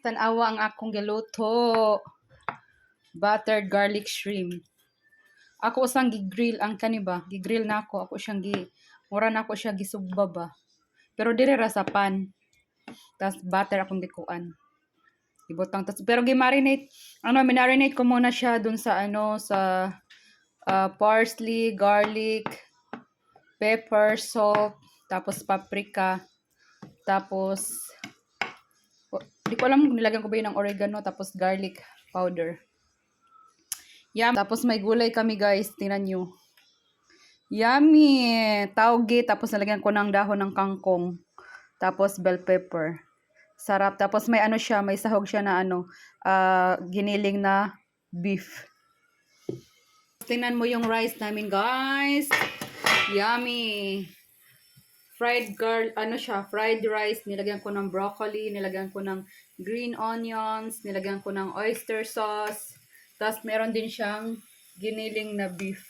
Tanawa ang akong giluto. Buttered garlic shrimp. Ako usang gigrill ang kaniba. Gigrill na ako. Ako siyang mura na ako siya gisugba ba. Pero dire ra sa pan. Tas butter akong gikuan. Ibutang tas pero gi-marinate. Minarinate ko muna siya dun sa sa parsley, garlic, pepper, salt, tapos paprika. Tapos di ko alam kung nilagyan ko ba yun ng oregano, tapos garlic powder. Yum. Tapos may gulay kami guys, tingnan nyo. Yummy! Tauge, tapos nilagyan ko ng dahon ng kangkong. Tapos bell pepper. Sarap. Tapos may siya, may sahog siya na giniling na beef. Tingnan mo yung rice namin guys. Yummy! Fried fried rice, nilagyan ko ng broccoli, nilagyan ko ng green onions, nilagyan ko ng oyster sauce, tapos meron din siyang giniling na beef.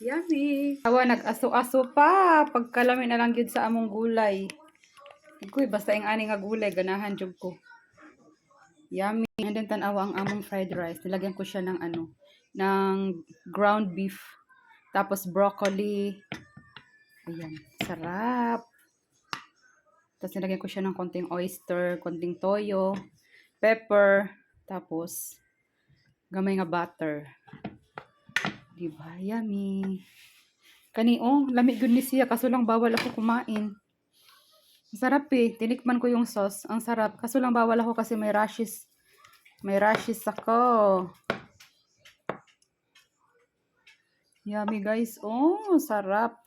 Yummy! Awa, nag-aso-aso pa, pagkalami na lang yun sa among gulay. Ikoy, basta yung ani nga gulay, ganahan jud ko. Yummy! And then tanawa ang among fried rice, nilagyan ko siya ng ng ground beef, tapos broccoli. Ayan, sarap. Tapos nilagyan ko siya ng konting oyster, konting toyo, pepper, tapos gamay nga butter. Diba? Yummy. Kaniong, lamig gud ni siya, kaso lang bawal ako kumain. Sarap eh. Tinikman ko yung sauce. Ang sarap. Kaso lang bawal ako kasi may rashes. May rashes ako. Yummy guys. Oh, sarap.